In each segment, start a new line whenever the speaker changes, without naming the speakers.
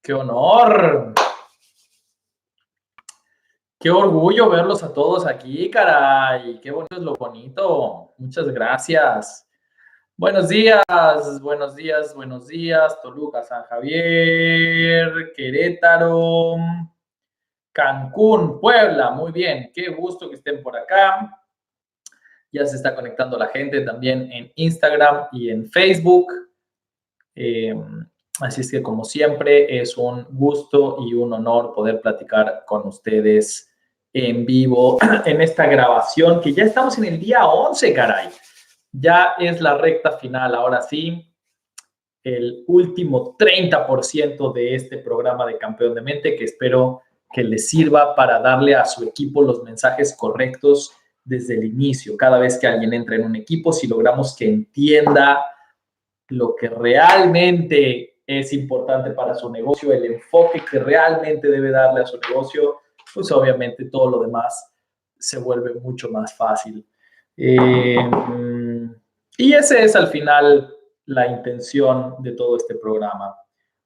¡Qué honor! ¡Qué orgullo verlos a todos aquí, caray! ¡Qué bonito es lo bonito! Muchas gracias. Buenos días, buenos días, buenos días. Toluca, San Javier, Querétaro, Cancún, Puebla. Muy bien, qué gusto que estén por acá. Ya se está conectando la gente también en Instagram y en Facebook. Así es que, como siempre, es un gusto y un honor poder platicar con ustedes en vivo en esta grabación, que ya estamos en el día 11, caray. Ya es la recta final, ahora sí, el último 30% de este programa de Campeón de Mente, que espero que les sirva para darle a su equipo los mensajes correctos desde el inicio. Cada vez que alguien entra en un equipo, si logramos que entienda lo que realmente es importante para su negocio, el enfoque que realmente debe darle a su negocio, pues obviamente todo lo demás se vuelve mucho más fácil. Y ese es al final la intención de todo este programa.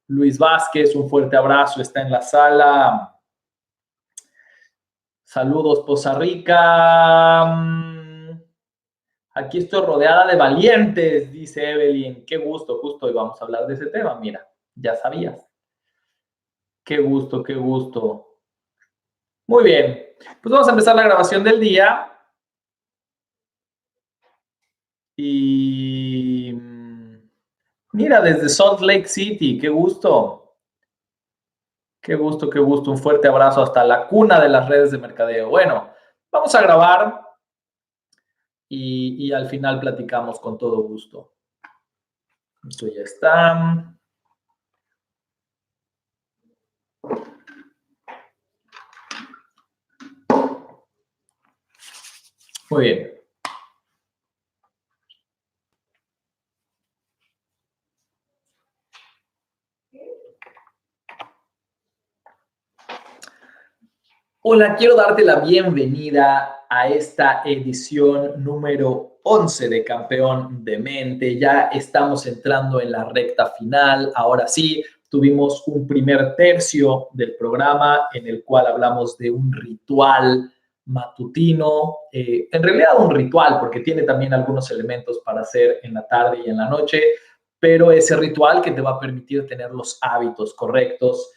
Luis Vázquez, un fuerte abrazo, está en la sala. Saludos, Poza Rica. Aquí estoy rodeada de valientes, dice Evelyn. Qué gusto, justo hoy vamos a hablar de ese tema. Mira, ya sabías. Qué gusto, qué gusto. Muy bien, pues vamos a empezar la grabación del día. Y mira, desde Salt Lake City, qué gusto. Qué gusto, qué gusto. Un fuerte abrazo hasta la cuna de las redes de mercadeo. Bueno, vamos a grabar y al final platicamos con todo gusto. Esto ya está. Muy bien. Hola, quiero darte la bienvenida a esta edición número 11 de Campeón de Mente. Ya estamos entrando en la recta final. Ahora sí, tuvimos un primer tercio del programa en el cual hablamos de un ritual matutino. En realidad un ritual, porque tiene también algunos elementos para hacer en la tarde y en la noche, pero ese ritual que te va a permitir tener los hábitos correctos.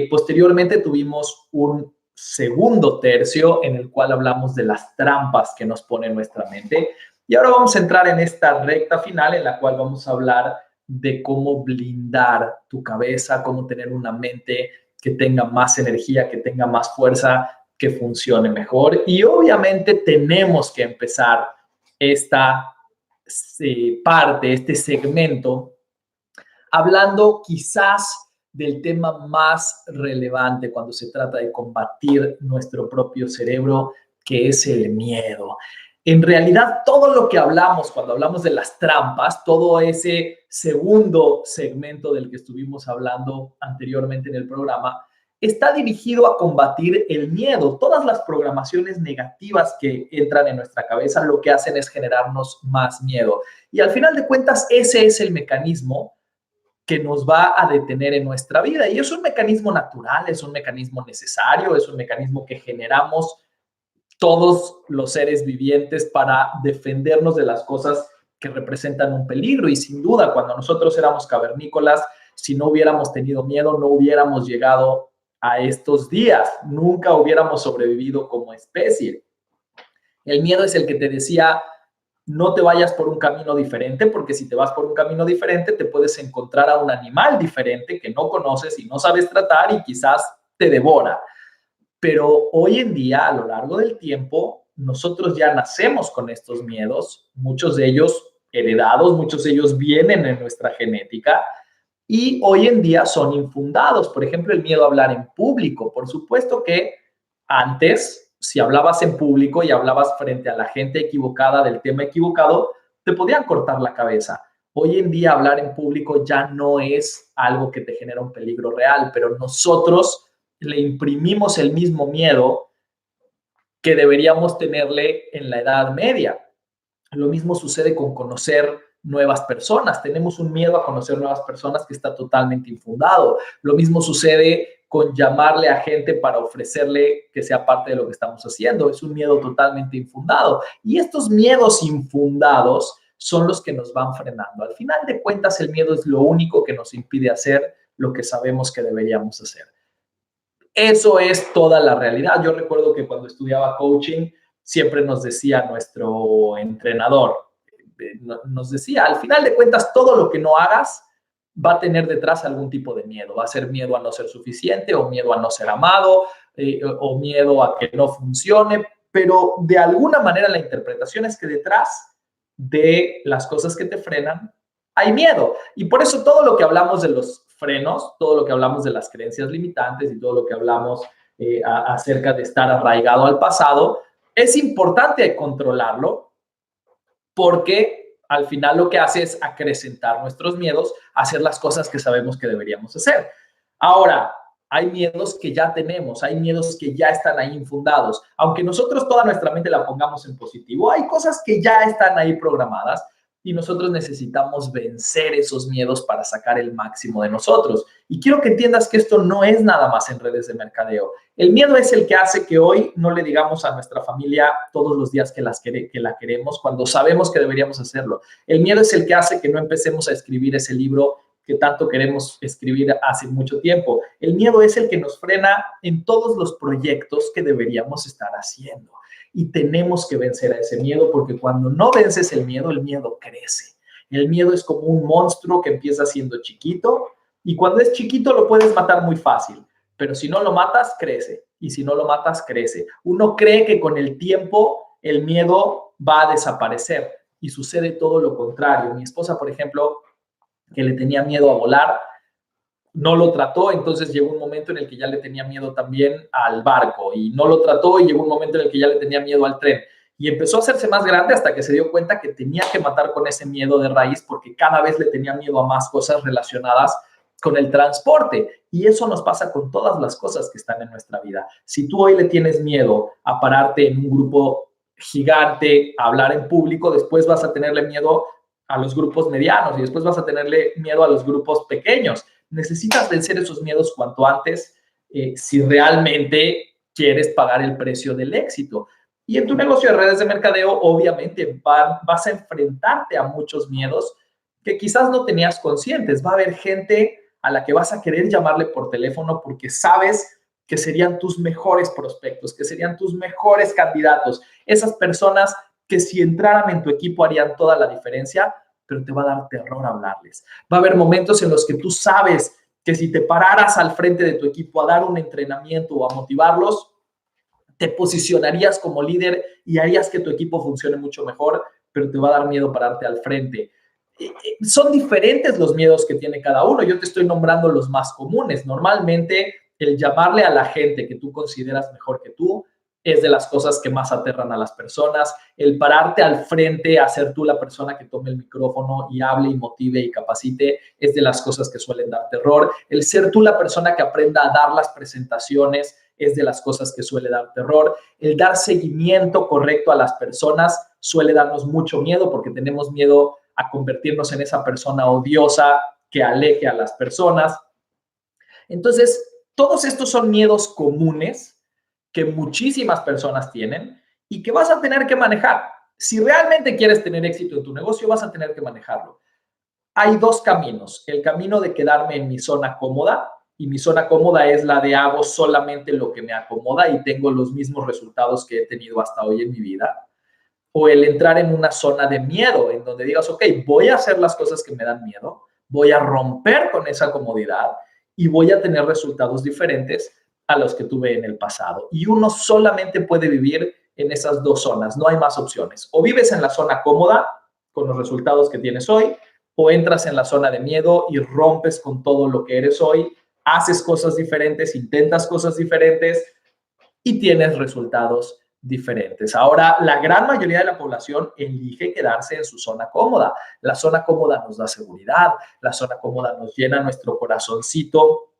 Posteriormente tuvimos un segundo tercio en el cual hablamos de las trampas que nos pone nuestra mente. Y ahora vamos a entrar en esta recta final en la cual vamos a hablar de cómo blindar tu cabeza, cómo tener una mente que tenga más energía, que tenga más fuerza, que funcione mejor. Y obviamente tenemos que empezar esta parte, este segmento, hablando quizás del tema más relevante cuando se trata de combatir nuestro propio cerebro, que es el miedo. En realidad, todo lo que hablamos cuando hablamos de las trampas, todo ese segundo segmento del que estuvimos hablando anteriormente en el programa, está dirigido a combatir el miedo. Todas las programaciones negativas que entran en nuestra cabeza lo que hacen es generarnos más miedo. Y al final de cuentas, ese es el mecanismo que nos va a detener en nuestra vida. Y es un mecanismo natural, es un mecanismo necesario, es un mecanismo que generamos todos los seres vivientes para defendernos de las cosas que representan un peligro. Y sin duda, cuando nosotros éramos cavernícolas, si no hubiéramos tenido miedo, no hubiéramos llegado a estos días, nunca hubiéramos sobrevivido como especie. El miedo es el que te decía, no te vayas por un camino diferente, porque si te vas por un camino diferente, te puedes encontrar a un animal diferente que no conoces y no sabes tratar y quizás te devora. Pero hoy en día, a lo largo del tiempo, nosotros ya nacemos con estos miedos, muchos de ellos heredados, muchos de ellos vienen en nuestra genética y hoy en día son infundados. Por ejemplo, el miedo a hablar en público. Por supuesto que antes, si hablabas en público y hablabas frente a la gente equivocada del tema equivocado, te podían cortar la cabeza. Hoy en día hablar en público ya no es algo que te genera un peligro real, pero nosotros le imprimimos el mismo miedo que deberíamos tenerle en la Edad Media. Lo mismo sucede con conocer nuevas personas. Tenemos un miedo a conocer nuevas personas que está totalmente infundado. Lo mismo sucede con llamarle a gente para ofrecerle que sea parte de lo que estamos haciendo. Es un miedo totalmente infundado. Y estos miedos infundados son los que nos van frenando. Al final de cuentas, el miedo es lo único que nos impide hacer lo que sabemos que deberíamos hacer. Eso es toda la realidad. Yo recuerdo que cuando estudiaba coaching, siempre nos decía nuestro entrenador, nos decía, al final de cuentas, todo lo que no hagas va a tener detrás algún tipo de miedo. Va a ser miedo a no ser suficiente, o miedo a no ser amado, o miedo a que no funcione, pero de alguna manera la interpretación es que detrás de las cosas que te frenan hay miedo. Y por eso todo lo que hablamos de los frenos, todo lo que hablamos de las creencias limitantes y todo lo que hablamos acerca de estar arraigado al pasado, es importante controlarlo, porque al final lo que hace es acrecentar nuestros miedos a hacer las cosas que sabemos que deberíamos hacer. Ahora, hay miedos que ya tenemos, hay miedos que ya están ahí infundados. Aunque nosotros toda nuestra mente la pongamos en positivo, hay cosas que ya están ahí programadas y nosotros necesitamos vencer esos miedos para sacar el máximo de nosotros. Y quiero que entiendas que esto no es nada más en redes de mercadeo. El miedo es el que hace que hoy no le digamos a nuestra familia todos los días que la queremos cuando sabemos que deberíamos hacerlo. El miedo es el que hace que no empecemos a escribir ese libro que tanto queremos escribir hace mucho tiempo. El miedo es el que nos frena en todos los proyectos que deberíamos estar haciendo. Y tenemos que vencer a ese miedo, porque cuando no vences el miedo crece. El miedo es como un monstruo que empieza siendo chiquito, y cuando es chiquito lo puedes matar muy fácil, pero si no lo matas, crece, y si no lo matas, crece. Uno cree que con el tiempo el miedo va a desaparecer, y sucede todo lo contrario. Mi esposa, por ejemplo, que le tenía miedo a volar, no lo trató, entonces llegó un momento en el que ya le tenía miedo también al barco, y no lo trató, y llegó un momento en el que ya le tenía miedo al tren, y empezó a hacerse más grande hasta que se dio cuenta que tenía que matar con ese miedo de raíz, porque cada vez le tenía miedo a más cosas relacionadas con el transporte. Y eso nos pasa con todas las cosas que están en nuestra vida. Si tú hoy le tienes miedo a pararte en un grupo gigante, a hablar en público, después vas a tenerle miedo a los grupos medianos, y después vas a tenerle miedo a los grupos pequeños. Necesitas vencer esos miedos cuanto antes, si realmente quieres pagar el precio del éxito. Y en tu negocio de redes de mercadeo, obviamente, vas a enfrentarte a muchos miedos que quizás no tenías conscientes. Va a haber gente a la que vas a querer llamarle por teléfono porque sabes que serían tus mejores prospectos, que serían tus mejores candidatos. Esas personas que si entraran en tu equipo harían toda la diferencia, pero te va a dar terror hablarles. Va a haber momentos en los que tú sabes que si te pararas al frente de tu equipo a dar un entrenamiento o a motivarlos, te posicionarías como líder y harías que tu equipo funcione mucho mejor, pero te va a dar miedo pararte al frente. Son diferentes los miedos que tiene cada uno. Yo te estoy nombrando los más comunes. Normalmente, el llamarle a la gente que tú consideras mejor que tú es de las cosas que más aterran a las personas. El pararte al frente, a ser tú la persona que tome el micrófono y hable y motive y capacite, es de las cosas que suelen dar terror. El ser tú la persona que aprenda a dar las presentaciones es de las cosas que suele dar terror. El dar seguimiento correcto a las personas suele darnos mucho miedo, porque tenemos miedo a convertirnos en esa persona odiosa que aleje a las personas. Entonces, todos estos son miedos comunes que muchísimas personas tienen y que vas a tener que manejar. Si realmente quieres tener éxito en tu negocio, vas a tener que manejarlo. Hay dos caminos. El camino de quedarme en mi zona cómoda, y mi zona cómoda es la de hago solamente lo que me acomoda y tengo los mismos resultados que he tenido hasta hoy en mi vida. O el entrar en una zona de miedo, en donde digas, ok, voy a hacer las cosas que me dan miedo, voy a romper con esa comodidad y voy a tener resultados diferentes a los que tuve en el pasado. Y uno solamente puede vivir en esas dos zonas, no hay más opciones. O vives en la zona cómoda con los resultados que tienes hoy, o entras en la zona de miedo y rompes con todo lo que eres hoy, haces cosas diferentes, intentas cosas diferentes y tienes resultados diferentes. Ahora, la gran mayoría de la población elige quedarse en su zona cómoda. La zona cómoda nos da seguridad, la zona cómoda nos llena nuestro corazoncito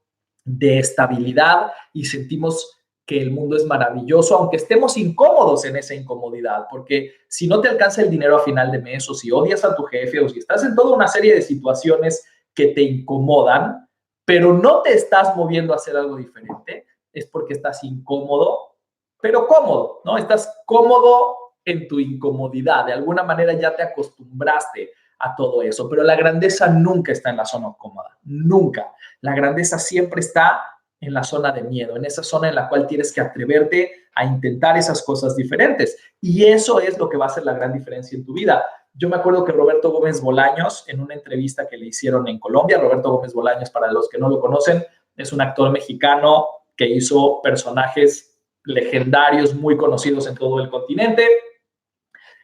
de estabilidad y sentimos que el mundo es maravilloso, aunque estemos incómodos en esa incomodidad, porque si no te alcanza el dinero a final de mes, o si odias a tu jefe, o si estás en toda una serie de situaciones que te incomodan, pero no te estás moviendo a hacer algo diferente, es porque estás incómodo, pero cómodo, ¿no? Estás cómodo en tu incomodidad, de alguna manera ya te acostumbraste a todo eso, pero la grandeza nunca está en la zona cómoda, nunca. La grandeza siempre está en la zona de miedo, en esa zona en la cual tienes que atreverte a intentar esas cosas diferentes. Y eso es lo que va a hacer la gran diferencia en tu vida. Yo me acuerdo que Roberto Gómez Bolaños, en una entrevista que le hicieron en Colombia, Roberto Gómez Bolaños, para los que no lo conocen, es un actor mexicano que hizo personajes legendarios, muy conocidos en todo el continente.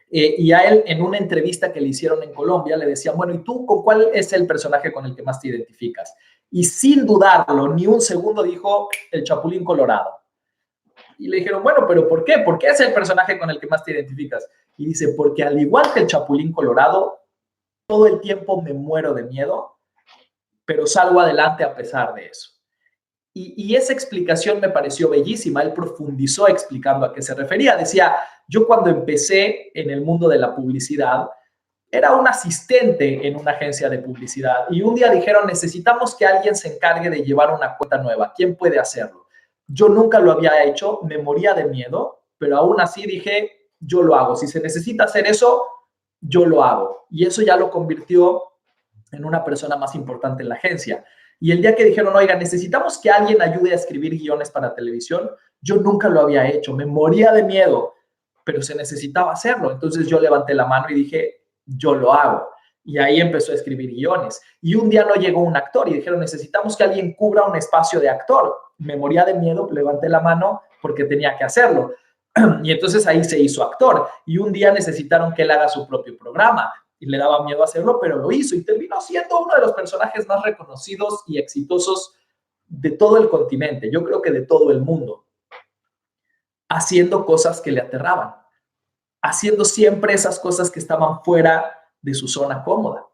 Y a él, en una entrevista que le hicieron en Colombia, le decían, bueno, ¿y tú con cuál es el personaje con el que más te identificas? Y sin dudarlo, ni un segundo dijo el Chapulín Colorado. Y le dijeron, bueno, ¿pero por qué? ¿Por qué es el personaje con el que más te identificas? Y dice, porque al igual que el Chapulín Colorado, todo el tiempo me muero de miedo, pero salgo adelante a pesar de eso. Y esa explicación me pareció bellísima. Él profundizó explicando a qué se refería. Decía, yo cuando empecé en el mundo de la publicidad, era un asistente en una agencia de publicidad y un día dijeron, necesitamos que alguien se encargue de llevar una cuenta nueva. ¿Quién puede hacerlo? Yo nunca lo había hecho, me moría de miedo, pero aún así dije, yo lo hago. Si se necesita hacer eso, yo lo hago. Y eso ya lo convirtió en una persona más importante en la agencia. Y el día que dijeron, oiga, necesitamos que alguien ayude a escribir guiones para televisión, yo nunca lo había hecho, me moría de miedo, pero se necesitaba hacerlo. Entonces yo levanté la mano y dije, yo lo hago. Y ahí empezó a escribir guiones. Y un día no llegó un actor y dijeron, necesitamos que alguien cubra un espacio de actor. Me moría de miedo, levanté la mano porque tenía que hacerlo. Y entonces ahí se hizo actor. Y un día necesitaron que él haga su propio programa. Y le daba miedo hacerlo, pero lo hizo. Y terminó siendo uno de los personajes más reconocidos y exitosos de todo el continente. Yo creo que de todo el mundo. Haciendo cosas que le aterraban. Haciendo siempre esas cosas que estaban fuera de su zona cómoda.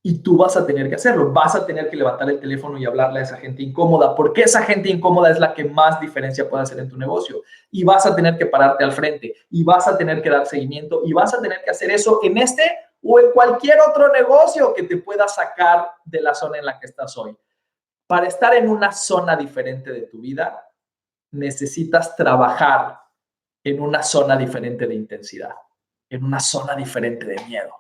Y tú vas a tener que hacerlo, vas a tener que levantar el teléfono y hablarle a esa gente incómoda, porque esa gente incómoda es la que más diferencia puede hacer en tu negocio. Y vas a tener que pararte al frente, y vas a tener que dar seguimiento, y vas a tener que hacer eso en este o en cualquier otro negocio que te pueda sacar de la zona en la que estás hoy. Para estar en una zona diferente de tu vida, necesitas trabajar en una zona diferente de intensidad, en una zona diferente de miedo.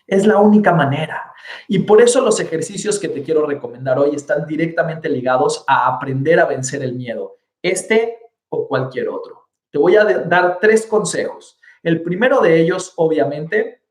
Es la única manera. Y por eso los ejercicios que te quiero recomendar hoy están directamente ligados a aprender a vencer el miedo, este o cualquier otro. Te voy a dar 3 consejos. El primero de ellos, obviamente,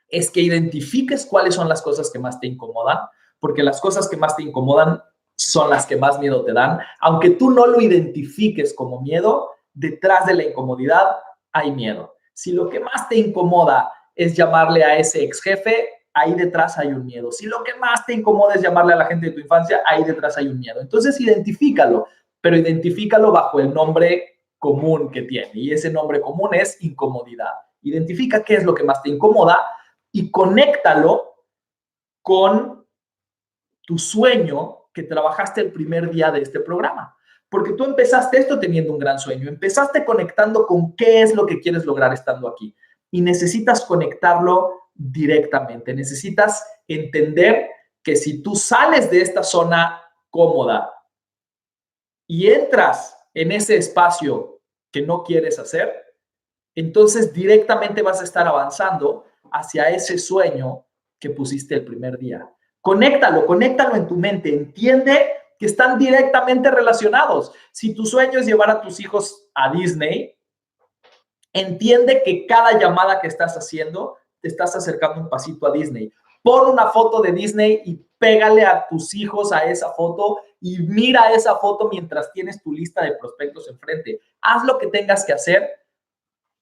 es que identifiques cuáles son las cosas que más te incomodan, porque las cosas que más te incomodan son las que más miedo te dan. Aunque tú no lo identifiques como miedo, detrás de la incomodidad hay miedo. Si lo que más te incomoda es llamarle a ese ex jefe, ahí detrás hay un miedo. Si lo que más te incomoda es llamarle a la gente de tu infancia, ahí detrás hay un miedo. Entonces, identifícalo, pero identifícalo bajo el nombre común que tiene. Y ese nombre común es incomodidad. Identifica qué es lo que más te incomoda y conéctalo con tu sueño que trabajaste el primer día de este programa. Porque tú empezaste esto teniendo un gran sueño, empezaste conectando con qué es lo que quieres lograr estando aquí. Y necesitas conectarlo directamente, necesitas entender que si tú sales de esta zona cómoda y entras en ese espacio que no quieres hacer, entonces directamente vas a estar avanzando hacia ese sueño que pusiste el primer día. Conéctalo en tu mente, entiende que están directamente relacionados. Si tu sueño es llevar a tus hijos a Disney, entiende que cada llamada que estás haciendo te estás acercando un pasito a Disney. Pon una foto de Disney y pégale a tus hijos a esa foto y mira esa foto mientras tienes tu lista de prospectos enfrente. Haz lo que tengas que hacer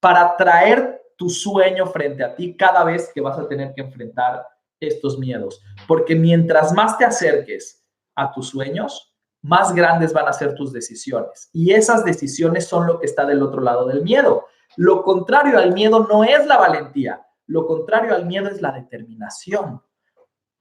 para traer tu sueño frente a ti cada vez que vas a tener que enfrentar estos miedos. Porque mientras más te acerques a tus sueños, más grandes van a ser tus decisiones. Y esas decisiones son lo que está del otro lado del miedo. Lo contrario al miedo no es la valentía. Lo contrario al miedo es la determinación.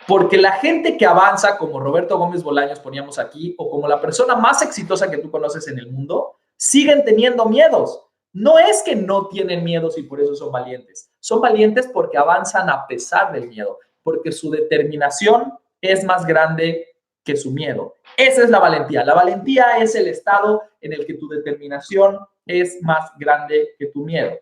Porque la gente que avanza, como Roberto Gómez Bolaños poníamos aquí, o como la persona más exitosa que tú conoces en el mundo, siguen teniendo miedos. No es que no tienen miedos y por eso son valientes. Son valientes porque avanzan a pesar del miedo, porque su determinación es más grande que su miedo. Esa es la valentía. La valentía es el estado en el que tu determinación es más grande que tu miedo.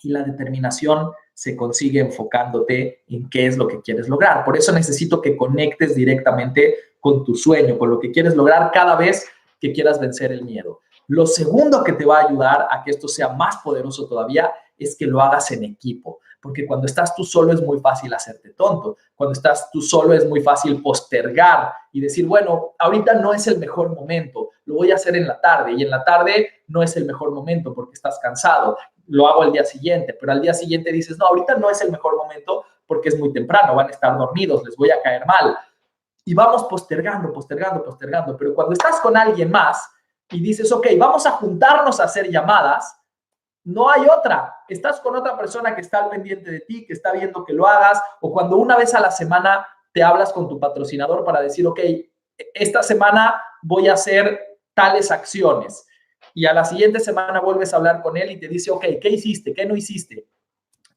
Y la determinación se consigue enfocándote en qué es lo que quieres lograr. Por eso necesito que conectes directamente con tu sueño, con lo que quieres lograr cada vez que quieras vencer el miedo. Lo segundo que te va a ayudar a que esto sea más poderoso todavía es que lo hagas en equipo, porque cuando estás tú solo es muy fácil hacerte tonto. Cuando estás tú solo es muy fácil postergar y decir, bueno, ahorita no es el mejor momento, lo voy a hacer en la tarde, y en la tarde no es el mejor momento porque estás cansado, lo hago al día siguiente, pero al día siguiente dices, no, ahorita no es el mejor momento porque es muy temprano, van a estar dormidos, les voy a caer mal. Y vamos postergando, pero cuando estás con alguien más y dices, ok, vamos a juntarnos a hacer llamadas, no hay otra. Estás con otra persona que está al pendiente de ti, que está viendo que lo hagas, o cuando una vez a la semana te hablas con tu patrocinador para decir, ok, esta semana voy a hacer tales acciones. Y a la siguiente semana vuelves a hablar con él y te dice, ok, ¿qué hiciste? ¿Qué no hiciste?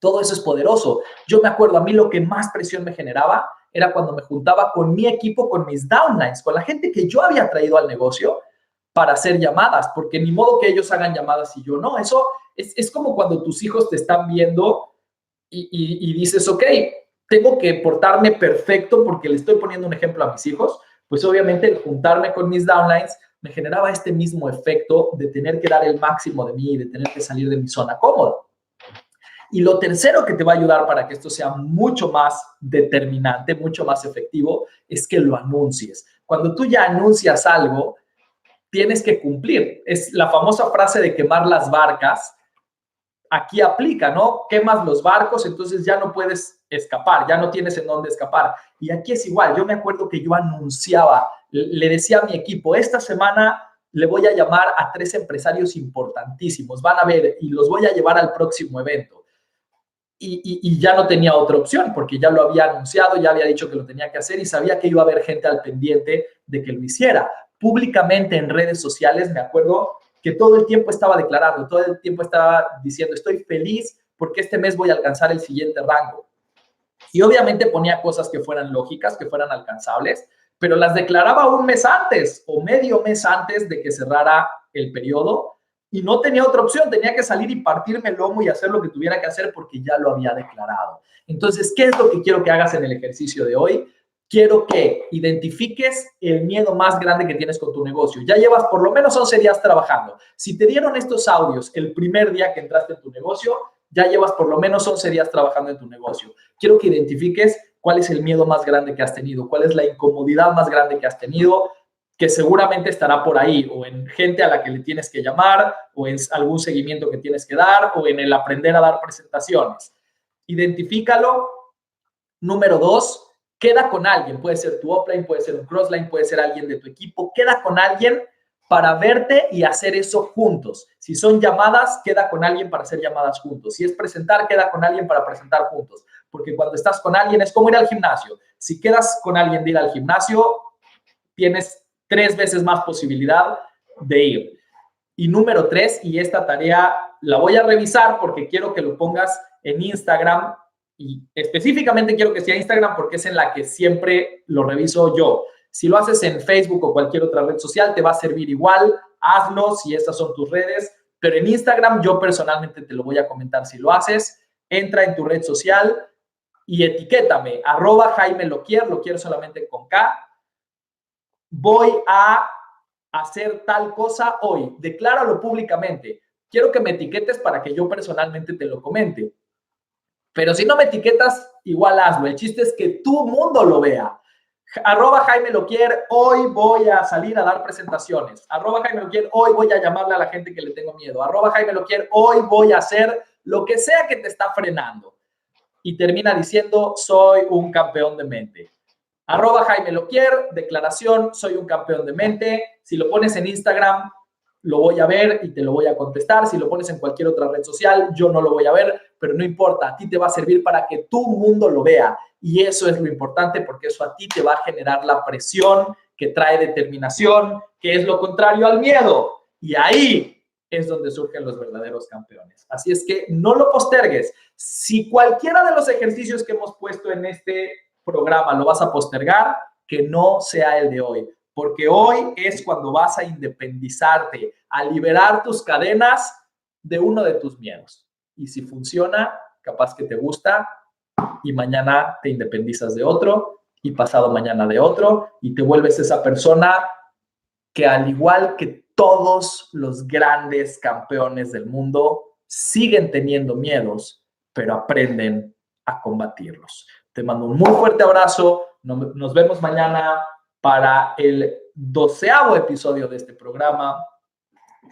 Todo eso es poderoso. Yo me acuerdo, a mí lo que más presión me generaba era cuando me juntaba con mi equipo, con mis downlines, con la gente que yo había traído al negocio para hacer llamadas, porque ni modo que ellos hagan llamadas y yo no. Eso es como cuando tus hijos te están viendo y dices, ok, tengo que portarme perfecto porque le estoy poniendo un ejemplo a mis hijos. Pues obviamente el juntarme con mis downlines me generaba este mismo efecto de tener que dar el máximo de mí, de tener que salir de mi zona cómoda. Y lo tercero que te va a ayudar para que esto sea mucho más determinante, mucho más efectivo, es que lo anuncies. Cuando tú ya anuncias algo, tienes que cumplir. Es la famosa frase de quemar las barcas. Aquí aplica, ¿no? Quemas los barcos, entonces ya no puedes escapar, ya no tienes en dónde escapar. Y aquí es igual. Yo me acuerdo que yo anunciaba, le decía a mi equipo, esta semana le voy a llamar a 3 empresarios importantísimos, van a ver, y los voy a llevar al próximo evento. Y ya no tenía otra opción porque ya lo había anunciado, ya había dicho que lo tenía que hacer y sabía que iba a haber gente al pendiente de que lo hiciera. Públicamente en redes sociales, me acuerdo que todo el tiempo estaba declarando, todo el tiempo estaba diciendo, estoy feliz porque este mes voy a alcanzar el siguiente rango. Y obviamente ponía cosas que fueran lógicas, que fueran alcanzables, pero las declaraba un mes antes o medio mes antes de que cerrara el periodo. Y no tenía otra opción, tenía que salir y partirme el lomo y hacer lo que tuviera que hacer porque ya lo había declarado. Entonces, ¿qué es lo que quiero que hagas en el ejercicio de hoy? Quiero que identifiques el miedo más grande que tienes con tu negocio. Ya llevas por lo menos 11 días trabajando. Si te dieron estos audios el primer día que entraste en tu negocio, ya llevas por lo menos 11 días trabajando en tu negocio. Quiero que identifiques cuál es el miedo más grande que has tenido, cuál es la incomodidad más grande que has tenido, que seguramente estará por ahí, o en gente a la que le tienes que llamar, o en algún seguimiento que tienes que dar, o en el aprender a dar presentaciones. Identifícalo. Número 2, queda con alguien. Puede ser tu upline, puede ser un crossline, puede ser alguien de tu equipo. Queda con alguien para verte y hacer eso juntos. Si son llamadas, queda con alguien para hacer llamadas juntos. Si es presentar, queda con alguien para presentar juntos. Porque cuando estás con alguien es como ir al gimnasio. Si quedas con alguien de ir al gimnasio, tienes 3 veces más posibilidad de ir. Y número 3, y esta tarea la voy a revisar porque quiero que lo pongas en Instagram y específicamente quiero que sea Instagram porque es en la que siempre lo reviso yo. Si lo haces en Facebook o cualquier otra red social, te va a servir igual. Hazlo si estas son tus redes, pero en Instagram yo personalmente te lo voy a comentar. Si lo haces, entra en tu red social y etiquétame, @JaimeLoquier, lo quiero solamente con K. Voy a hacer tal cosa hoy. Decláralo públicamente. Quiero que me etiquetes para que yo personalmente te lo comente. Pero si no me etiquetas, igual hazlo. El chiste es que tu mundo lo vea. @JaimeLoquier, hoy voy a salir a dar presentaciones. @JaimeLoquier, hoy voy a llamarle a la gente que le tengo miedo. @JaimeLoquier, hoy voy a hacer lo que sea que te está frenando. Y termina diciendo, soy un campeón de mente. @JaimeLoquier, declaración, soy un campeón de mente. Si lo pones en Instagram, lo voy a ver y te lo voy a contestar. Si lo pones en cualquier otra red social, yo no lo voy a ver, pero no importa, a ti te va a servir para que tu mundo lo vea. Y eso es lo importante porque eso a ti te va a generar la presión que trae determinación, que es lo contrario al miedo. Y ahí es donde surgen los verdaderos campeones. Así es que no lo postergues. Si cualquiera de los ejercicios que hemos puesto en este programa lo vas a postergar, que no sea el de hoy, porque hoy es cuando vas a independizarte, a liberar tus cadenas de uno de tus miedos. Y si funciona, capaz que te gusta, y mañana te independizas de otro, y pasado mañana de otro, y te vuelves esa persona que, al igual que todos los grandes campeones del mundo, siguen teniendo miedos, pero aprenden a combatirlos. Te mando un muy fuerte abrazo. Nos vemos mañana para el 12º episodio de este programa,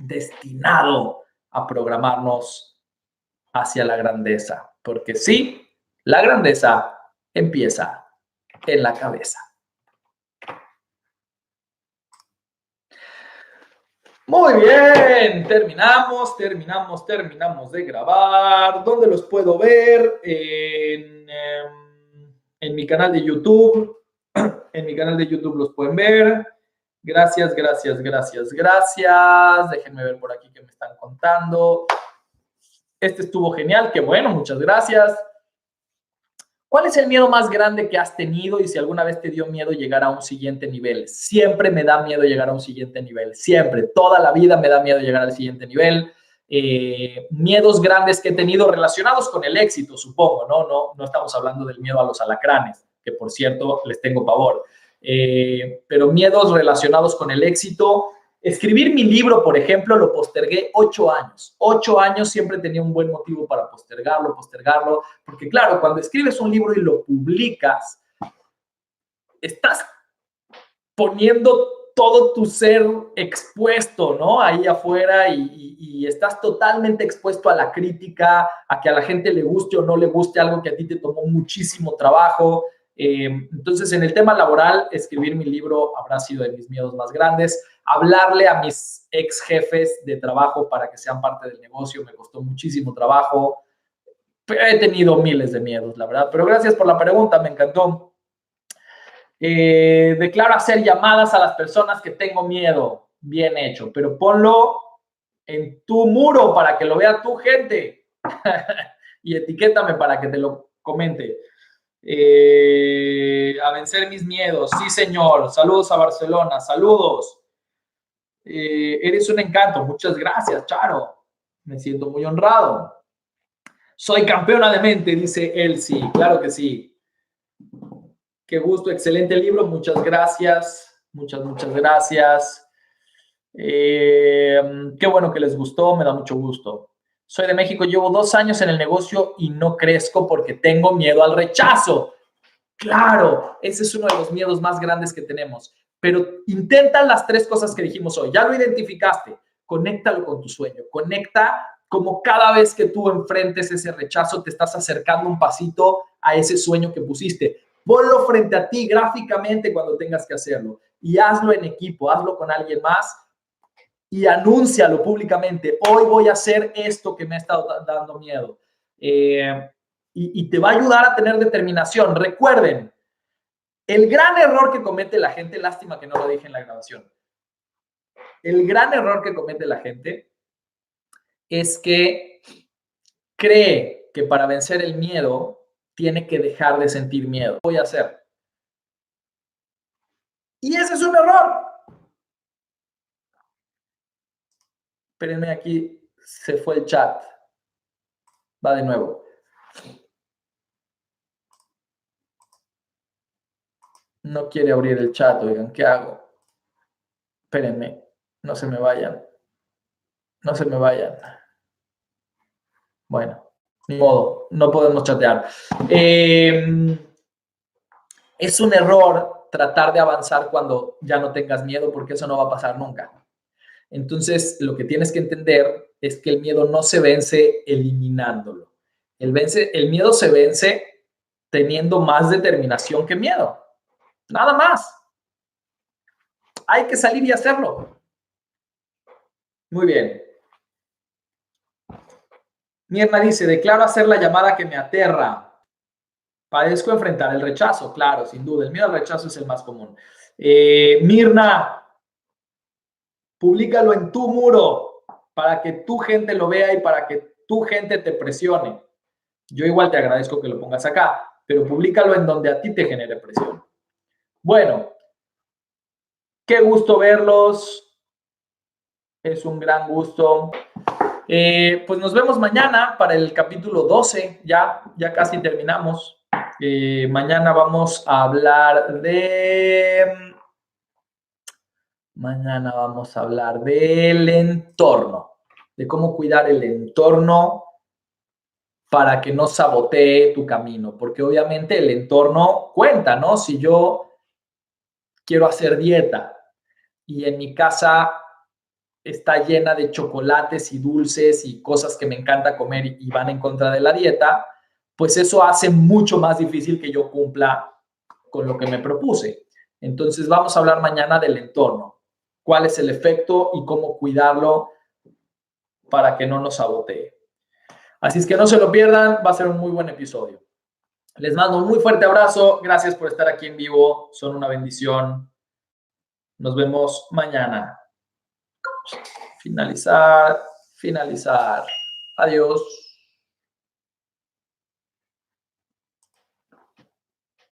destinado a programarnos hacia la grandeza. Porque sí, la grandeza empieza en la cabeza. Muy bien, terminamos de grabar. ¿Dónde los puedo ver? En mi canal de YouTube. En mi canal de YouTube los pueden ver. Gracias. Déjenme ver por aquí qué me están contando. Este estuvo genial, qué bueno, muchas gracias. ¿Cuál es el miedo más grande que has tenido y si alguna vez te dio miedo llegar a un siguiente nivel? Siempre me da miedo llegar a un siguiente nivel, siempre, toda la vida me da miedo llegar al siguiente nivel. Miedos grandes que he tenido relacionados con el éxito, supongo, no estamos hablando del miedo a los alacranes, que por cierto les tengo pavor, pero miedos relacionados con el éxito. Escribir mi libro, por ejemplo, lo postergué 8 años. 8 años siempre tenía un buen motivo para postergarlo, porque claro, cuando escribes un libro y lo publicas, estás poniendo todo tu ser expuesto, ¿no? Ahí afuera y estás totalmente expuesto a la crítica, a que a la gente le guste o no le guste algo que a ti te tomó muchísimo trabajo. Entonces, en el tema laboral, escribir mi libro habrá sido de mis miedos más grandes. Hablarle a mis ex jefes de trabajo para que sean parte del negocio me costó muchísimo trabajo. He tenido miles de miedos, la verdad. Pero gracias por la pregunta, me encantó. Declaro hacer llamadas a las personas que tengo miedo. Bien hecho, pero ponlo en tu muro para que lo vea tu gente y etiquétame para que te lo comente. A vencer mis miedos. Sí, señor. Saludos a Barcelona. Saludos. Eres un encanto. Muchas gracias, Charo. Me siento muy honrado. Soy campeona de mente, dice Elsie. Claro que sí. Qué gusto, excelente libro. Muchas gracias. Muchas gracias. Qué bueno que les gustó. Me da mucho gusto. Soy de México. Llevo 2 años en el negocio y no crezco porque tengo miedo al rechazo. Claro, ese es uno de los miedos más grandes que tenemos. Pero intenta las 3 cosas que dijimos hoy. Ya lo identificaste. Conéctalo con tu sueño. Conecta como cada vez que tú enfrentes ese rechazo, te estás acercando un pasito a ese sueño que pusiste. Ponlo frente a ti gráficamente cuando tengas que hacerlo. Y hazlo en equipo, hazlo con alguien más y anúncialo públicamente. Hoy voy a hacer esto que me ha estado dando miedo. Y te va a ayudar a tener determinación. Recuerden, el gran error que comete la gente, lástima que no lo dije en la grabación, el gran error que comete la gente es que cree que para vencer el miedo tiene que dejar de sentir miedo. Voy a hacer. Y ese es un error. Espérenme, aquí se fue el chat. Va de nuevo. No quiere abrir el chat, oigan, ¿qué hago? Espérenme, no se me vayan. No se me vayan. Bueno, ni modo, no podemos chatear. Es un error tratar de avanzar cuando ya no tengas miedo, porque eso no va a pasar nunca. Entonces, lo que tienes que entender es que el miedo no se vence eliminándolo. El miedo se vence teniendo más determinación que miedo. Nada más. Hay que salir y hacerlo. Muy bien. Mirna dice, declaro hacer la llamada que me aterra. Padezco enfrentar el rechazo, claro, sin duda. El miedo al rechazo es el más común. Mirna, públicalo en tu muro. para que tu gente lo vea y para que tu gente te presione. Yo igual te agradezco que lo pongas acá, pero públicalo en donde a ti te genere presión. Bueno, qué gusto verlos. Es un gran gusto. Pues nos vemos mañana para el capítulo 12. Ya casi terminamos. Mañana vamos a hablar de... Mañana vamos a hablar del entorno, de cómo cuidar el entorno para que no sabotee tu camino, porque obviamente el entorno cuenta, ¿no? Si yo quiero hacer dieta y en mi casa está llena de chocolates y dulces y cosas que me encanta comer y van en contra de la dieta, pues eso hace mucho más difícil que yo cumpla con lo que me propuse. Entonces vamos a hablar mañana del entorno, cuál es el efecto y cómo cuidarlo para que no nos sabotee. Así es que no se lo pierdan, va a ser un muy buen episodio. Les mando un muy fuerte abrazo, gracias por estar aquí en vivo, son una bendición. Nos vemos mañana. Finalizar. Adiós.